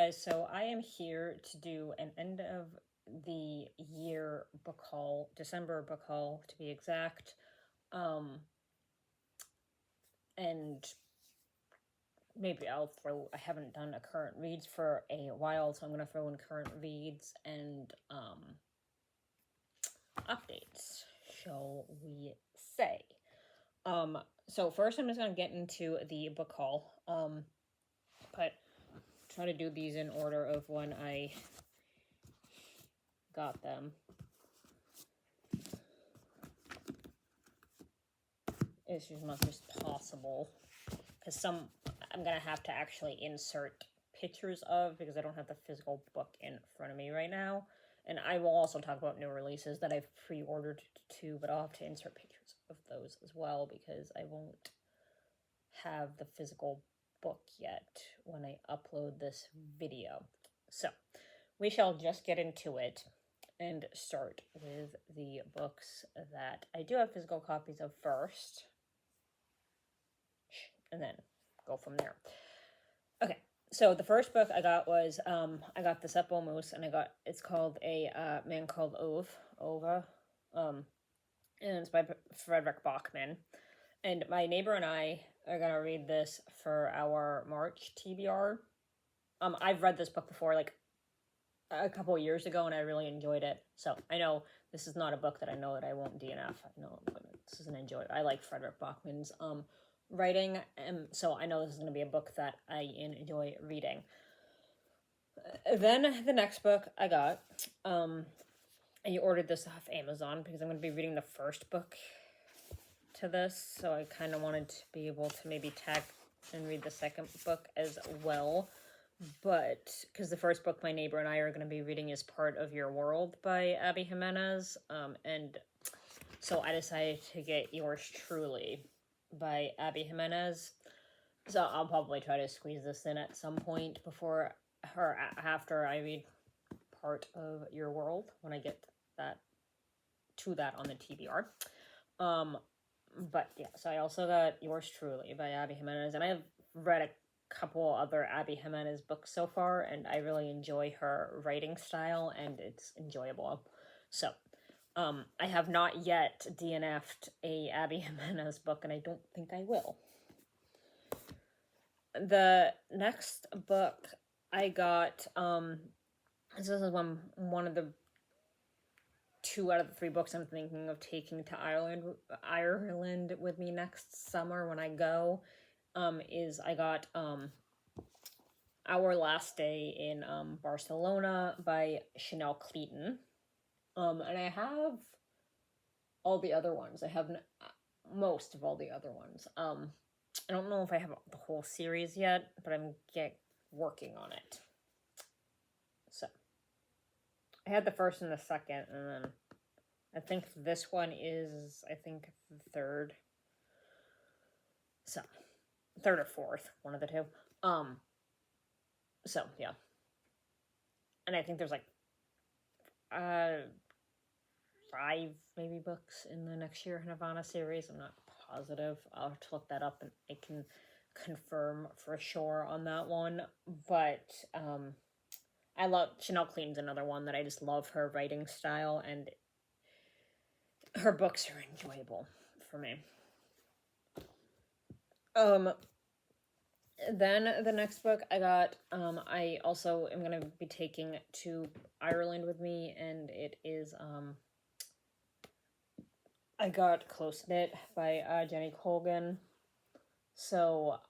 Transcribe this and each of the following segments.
guys, so I am here to do an end of the year book haul, December book haul to be exact. And maybe I haven't done a current reads for a while, so I'm going to throw in current reads and updates, shall we say. So first I'm just going to get into the book haul, but try to do these in order of when I got them. It's as much as possible, because some I'm going to have to actually insert pictures of, because I don't have the physical book in front of me right now. And I will also talk about new releases that I've pre-ordered too, but I'll have to insert pictures of those as well, because I won't have the physical book yet when I upload this video. So we shall just get into it and start with the books that I do have physical copies of first, and then go from there. Okay, so the first book I got was, I got the Seppo Moose, and it's called A Man Called Ova, and it's by Frederick Bachman. And my neighbor and I are going to read this for our March TBR. I've read this book before, like, a couple of years ago, and I really enjoyed it. So I know this is not a book that I know that I won't DNF. I know this is an enjoy. I like Frederick Bachman's writing, and so I know this is going to be a book that I enjoy reading. Then the next book I got, I ordered this off Amazon because I'm going to be reading the first book to this, so I kind of wanted to be able to maybe tag and read the second book as well. But because the first book my neighbor and I are going to be reading is Part of Your World by Abby Jimenez, and so I decided to get Yours Truly by Abby Jimenez. So I'll probably try to squeeze this in at some point before or after I read Part of Your World, when I get to that on the TBR. But yeah, so I also got Yours Truly by Abby Jimenez, and I have read a couple other Abby Jimenez books so far, and I really enjoy her writing style, and it's enjoyable. So I have not yet DNF'd a Abby Jimenez book, and I don't think I will. The next book I got, this is one of the 2 out of the 3 books I'm thinking of taking to Ireland with me next summer when I go, is I got Our Last Day in Barcelona by Chanel Cleeton. And I have all the other ones. I have most of all the other ones. I don't know if I have the whole series yet, but I'm working on it. So I had the first and the second, and then I think this one is, the third. So, third or fourth, one of the two. So, yeah. And I think there's like 5 maybe books in the next year Nirvana series. I'm not positive. I'll have to look that up and I can confirm for sure on that one. But I love Chanel Cleeton's another one that I just love her writing style, and her books are enjoyable for me. Then the next book I got, I also am going to be taking to Ireland with me, and it is, I got Close Knit by Jenny Colgan. So,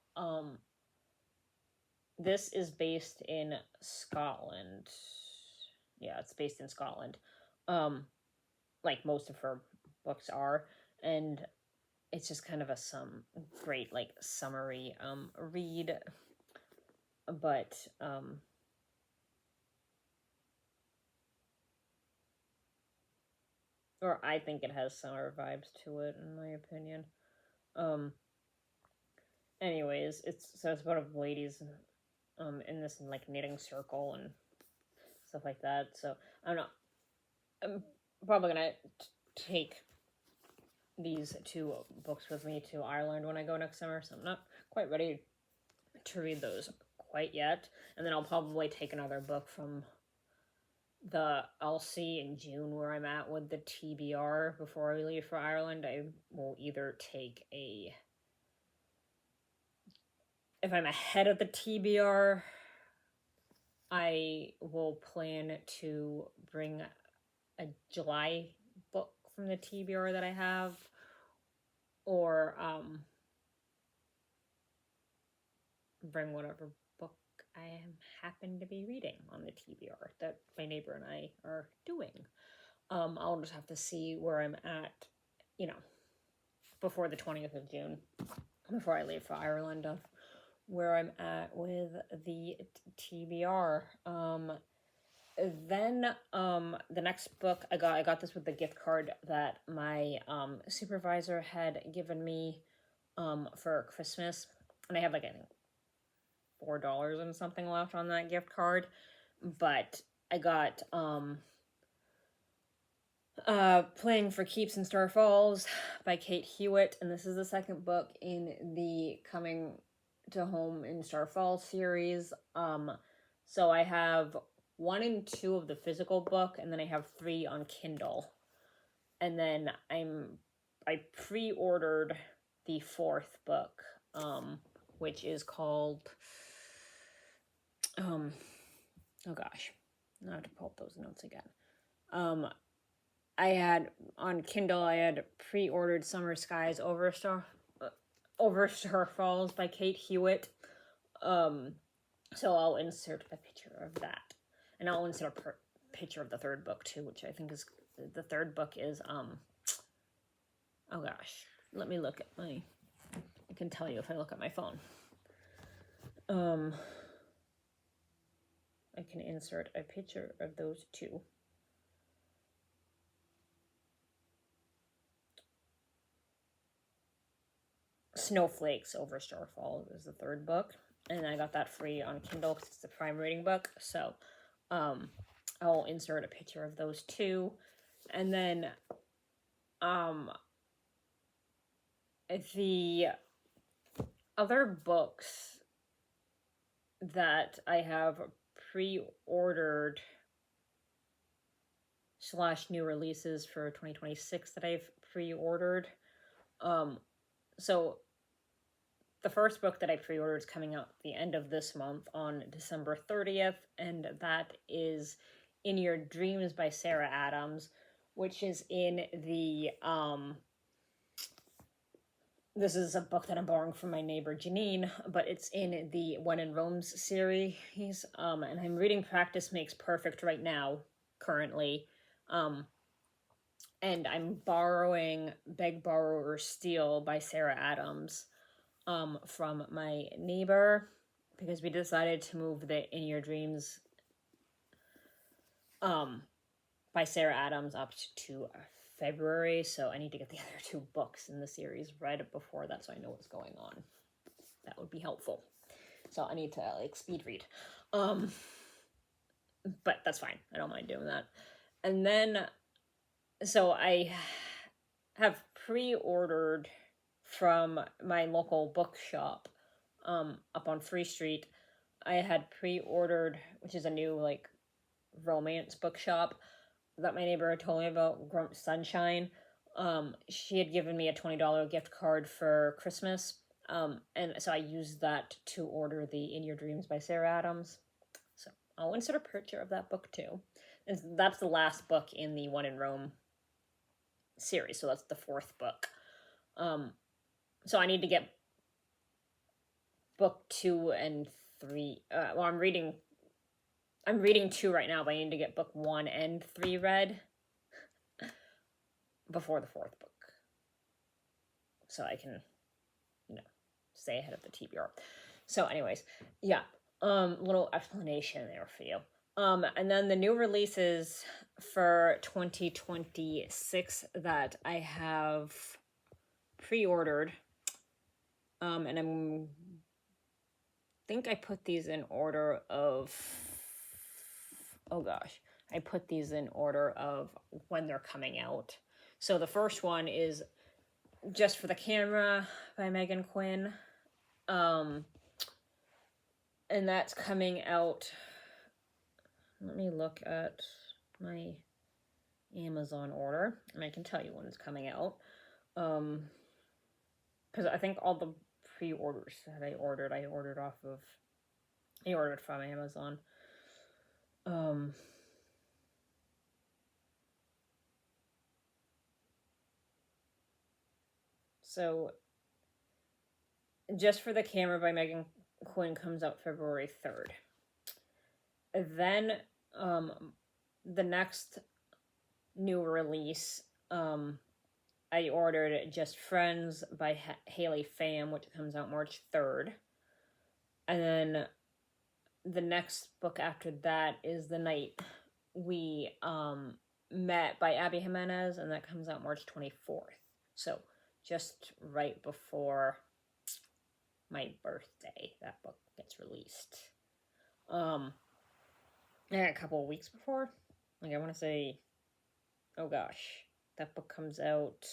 this is based in Scotland. Yeah, it's based in Scotland. Like most of her books are, and it's just kind of a great like summary read, but or I think it has summer vibes to it, in my opinion. Anyways, it's about a ladies in this like knitting circle and stuff like that. So I don't know. I'm probably gonna take these 2 books with me to Ireland when I go next summer, so I'm not quite ready to read those quite yet. And then I'll probably take another book from I'll see in June where I'm at with the TBR before I leave for Ireland. I will either take if I'm ahead of the TBR, I will plan to bring a July book from the TBR that I have, or bring whatever book I happen to be reading on the TBR that my neighbor and I are doing. I'll just have to see where I'm at, before the 20th of June, before I leave for Ireland, of where I'm at with the TBR. Then the next book I got this with the gift card that my supervisor had given me for Christmas, and I have like, I think, $4 and something left on that gift card. But I got Playing for Keeps in Star Falls by Kate Hewitt, and this is the second book in the Coming to Home in Star Falls series. So I have 1 and 2 of the physical book, and then I have 3 on Kindle. And then I pre-ordered the 4th book, which is called oh gosh, I have to pull up those notes again. I had on Kindle, I had pre-ordered Summer Skies Over Star Falls by Kate Hewitt. So I'll insert a picture of that, and I'll insert a picture of the 3rd book too, which I think is the 3rd book is oh gosh, let me look at I can tell you if I look at my phone. I can insert a picture of those 2. Snowflakes Over Star Falls is the 3rd book, and I got that free on Kindle because it's a Prime reading book. So I'll insert a picture of those 2, and then the other books that I have pre-ordered / new releases for 2026 that I've pre-ordered. So the first book that I pre-ordered is coming out at the end of this month on December 30th, and that is In Your Dreams by Sarah Adams, which is in the this is a book that I'm borrowing from my neighbor Janine, but it's in the When in Rome's series. And I'm reading Practice Makes Perfect right now, currently. And I'm borrowing Beg, Borrow, or Steal by Sarah Adams from my neighbor, because we decided to move the In Your Dreams by Sarah Adams up to February, so I need to get the other 2 books in the series read before that, so I know what's going on. That would be helpful. So I need to speed read. But that's fine. I don't mind doing that. And then, so I have pre-ordered from my local bookshop up on Free Street. I had pre-ordered, which is a new romance bookshop that my neighbor had told me about, Grump Sunshine. She had given me a $20 gift card for Christmas, and so I used that to order the In Your Dreams by Sarah Adams. So I'll insert a picture of that book too. And that's the last book in the One in Rome series, so that's the 4th book. So I need to get book 2 and 3. Well, I'm reading 2 right now, but I need to get book 1 and 3 read before the 4th book, so I can, stay ahead of the TBR. So anyways, yeah, little explanation there for you. And then the new releases for 2026 that I have pre-ordered, and think I put these in order of, I put these in order of when they're coming out. So the first one is Just for the Camera by Meghan Quinn. And that's coming out. Let me look at my Amazon order, and I can tell you when it's coming out. Because I think all the pre-orders that I ordered from Amazon. So Just for the Camera by Meghan Quinn comes out February 3rd. Then the next new release, I ordered Just Friends by Haley Pham, which comes out March 3rd. And then the next book after that is The Night We Met by Abby Jimenez, and that comes out March 24th. So just right before my birthday, that book gets released. A couple of weeks before. Like, I want to say, oh gosh, that book comes out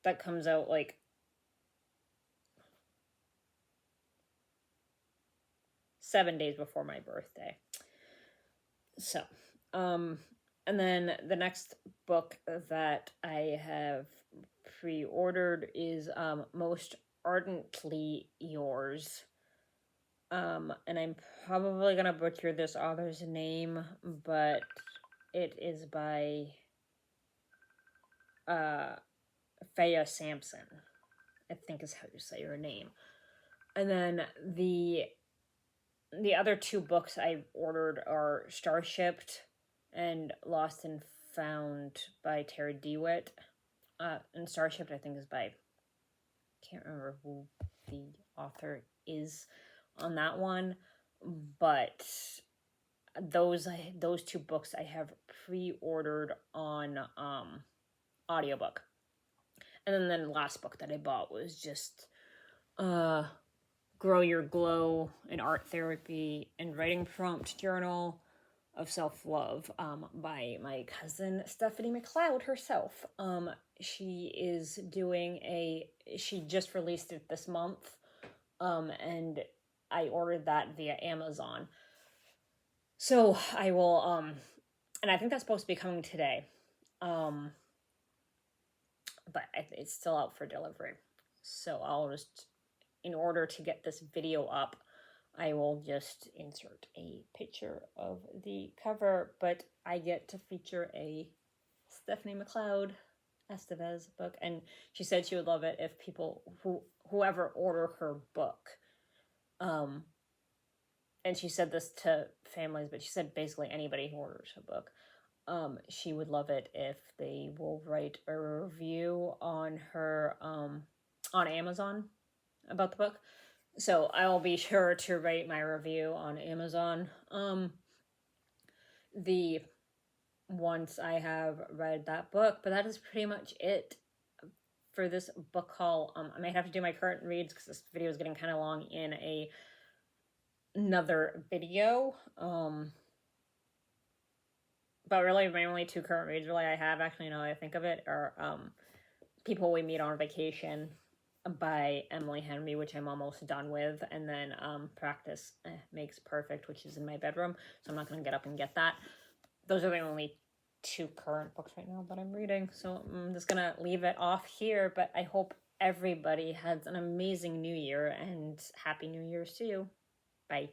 that comes out like 7 days before my birthday. So, and then the next book that I have pre-ordered is Most Ardently Yours. And I'm probably gonna butcher this author's name, but it is by Phaya Sampson, I think is how you say her name. And then the other two books I ordered are Starshipped and Lost and Found by Tarah Dewitt. And Starshipped, I think, is by, can't remember who the author is on that one, but those two books I have pre-ordered on Audiobook. And then the last book that I bought was just Grow Your Glow, an art therapy and writing prompt journal of self-love by my cousin Stephanie McLeod herself. She just released it this month, and I ordered that via Amazon. So I will, and I think that's supposed to be coming today. But it's still out for delivery. So I'll just, in order to get this video up, I will just insert a picture of the cover, but I get to feature a Stephanie McLeod Estevez book, and she said she would love it if people whoever order her book, and she said this to families, but she said basically anybody who orders her book, she would love it if they will write a review on her on Amazon about the book. So I will be sure to write my review on Amazon. Once I have read that book, but that is pretty much it for this book haul. I might have to do my current reads because this video is getting kind of long in another video. But really, my only two current reads really I have, actually, now that I think of it, are People We Meet on Vacation by Emily Henry, which I'm almost done with, and then Practice Makes Perfect, which is in my bedroom, so I'm not going to get up and get that. Those are the only two current books right now that I'm reading, so I'm just going to leave it off here, but I hope everybody has an amazing new year, and Happy New Year's to you. Bye.